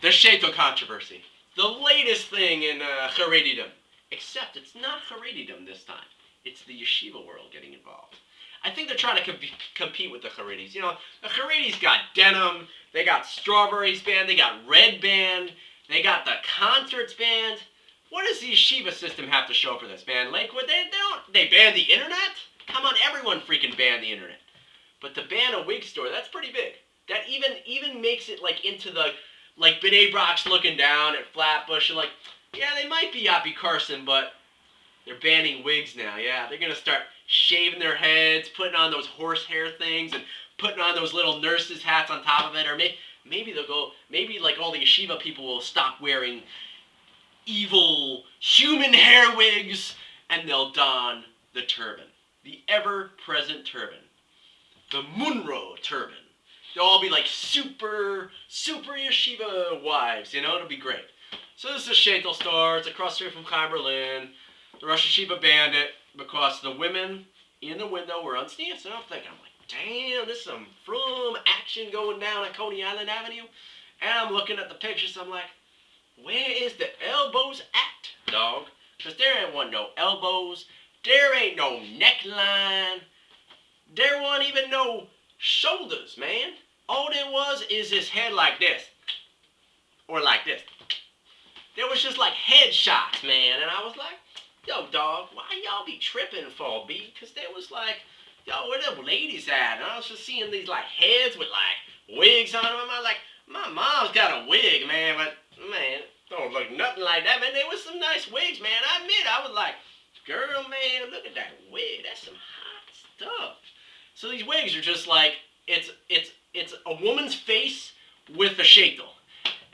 The Sheitle controversy. The latest thing in Haredidom. Except it's not Haredidom this time. It's the yeshiva world getting involved. I think they're trying to compete with the Haredis. You know, the Haredis got denim, they got strawberries band, they got red band, they got the concerts band. What does the yeshiva system have to show for this, man? Lakewood, they banned the internet? Come on, everyone freaking banned the internet. But to ban a wig store, that's pretty big. That even makes it like into the like B'nai Brak's looking down at Flatbush and like, yeah, they might be Yappy Carson, but they're banning wigs now. Yeah, they're gonna start shaving their heads, putting on those horsehair things, and putting on those little nurses' hats on top of it. Or maybe they'll go. Maybe like all the yeshiva people will stop wearing evil human hair wigs, and they'll don the turban, the ever-present turban, the Munro turban. They'll all be like super yeshiva wives, you know? It'll be great. So this is a Sheitle store. It's across the street from Chaim Berlin. The Rosh Yeshiva banned it because the women in the window were unsneaked. So I'm thinking, I'm like, damn, this is some Frum action going down at Coney Island Avenue. And I'm looking at the pictures. I'm like, where is the elbows at, dog? Because there ain't no elbows. There ain't no neckline. There wasn't even no shoulders, man. All there was is his head like this. Or like this. There was just like headshots, man. And I was like, yo, dog, why y'all be tripping for, B? Because there was like, yo, where the ladies at? And I was just seeing these like heads with like wigs on them. I was like, my mom's got a wig, man. But, man, don't look nothing like that, man. There was some nice wigs, man. I admit, I was like, girl, man, look at that wig. That's some hot stuff. So these wigs are just like, it's a woman's face with a sheitel.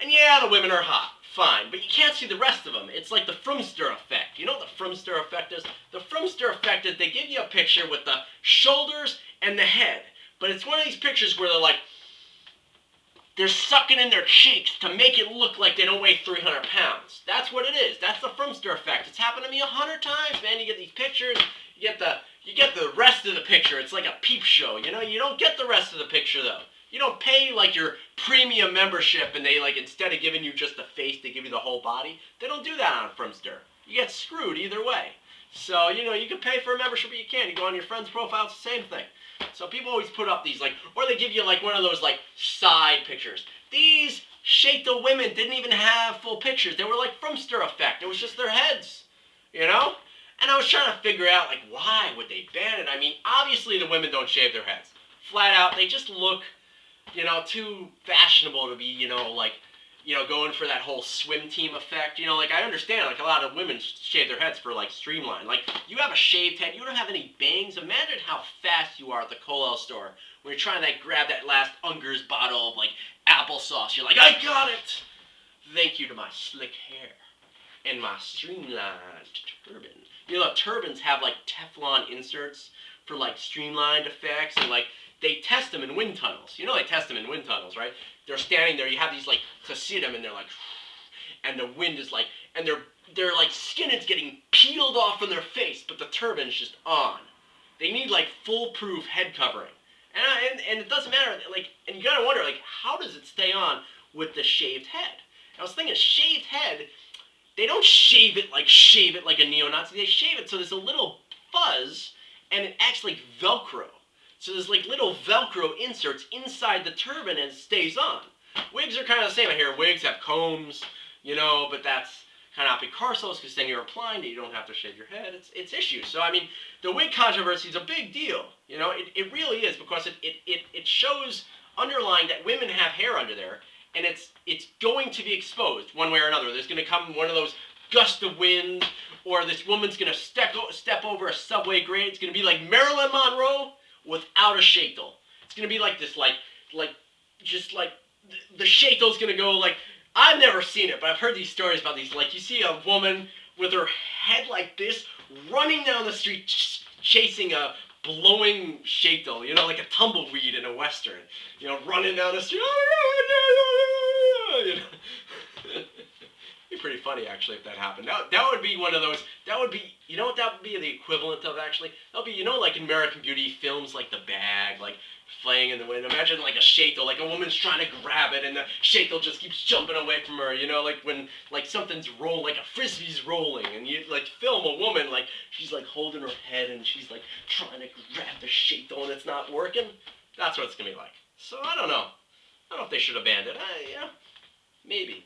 And yeah, the women are hot, fine, but you can't see the rest of them. It's like the Frumster effect. You know what the Frumster effect is? The Frumster effect is they give you a picture with the shoulders and the head. But it's one of these pictures where they're sucking in their cheeks to make it look like they don't weigh 300 pounds. That's what it is. That's the Frumster effect. It's happened to me 100 times, man. You get these pictures, you get the rest of the picture. It's like a peep show, you know? You don't get the rest of the picture, though. You don't pay, like, your premium membership and they, like, instead of giving you just the face, they give you the whole body. They don't do that on Frumster. You get screwed either way. So, you know, you can pay for a membership, but you can't. You go on your friend's profile, it's the same thing. So people always put up these, like, or they give you, like, one of those, like, side pictures. These Sheitle women didn't even have full pictures. They were, like, Frumster effect. It was just their heads, you know? And I was trying to figure out, like, why would they ban it? I mean, obviously the women don't shave their heads. Flat out, they just look, you know, too fashionable to be, you know, like, you know, going for that whole swim team effect. You know, like, I understand, like, a lot of women shave their heads for, like, streamline. Like, you have a shaved head, you don't have any bangs. Imagine how fast you are at the Kollel store when you're trying to grab that last Unger's bottle of, like, applesauce. You're like, I got it! Thank you to my slick hair and my streamlined turban. You know, turbans have, like, Teflon inserts for, like, streamlined effects, and, like, they test them in wind tunnels. You know they test them in wind tunnels, right? They're standing there, you have these, like, chassidim, and they're like, and the wind is, like, and their like, skin is getting peeled off from their face, but the turban's just on. They need, like, foolproof head covering. And it doesn't matter, like, and you gotta wonder, like, how does it stay on with the shaved head? I was thinking, shaved head, they don't shave it like a neo-Nazi. They shave it so there's a little fuzz, and it acts like Velcro. So there's like little Velcro inserts inside the turban and it stays on. Wigs are kind of the same. I hear wigs have combs, you know, but that's kind of Picasso's because then you're applying it. You don't have to shave your head. It's issues. So, I mean, the wig controversy is a big deal. You know, it really is because it shows underlying that women have hair under there. And it's going to be exposed one way or another. There's going to come one of those gusts of wind, or this woman's going to step over a subway grate. It's going to be like Marilyn Monroe without a sheitel. It's going to be like this, just like, the sheitel's going to go, like, I've never seen it, but I've heard these stories about these, like, you see a woman with her head like this, running down the street, chasing a blowing sheitel, you know, like a tumbleweed in a western, you know, running down the street, you know. You be pretty funny, actually, if that happened. That would be one of those, that would be, you know what that would be the equivalent of, actually? That would be, you know, like in American Beauty, films like The Bag, like, flaying in the wind. Imagine like a Sheitle, like a woman's trying to grab it and the Sheitle just keeps jumping away from her, you know, like when, like something's rolling, like a frisbee's rolling, and you, like, film a woman, like, she's like holding her head and she's like trying to grab the Sheitle and it's not working. That's what it's gonna be like. So I don't know. I don't know if they should have banned it. Yeah, maybe.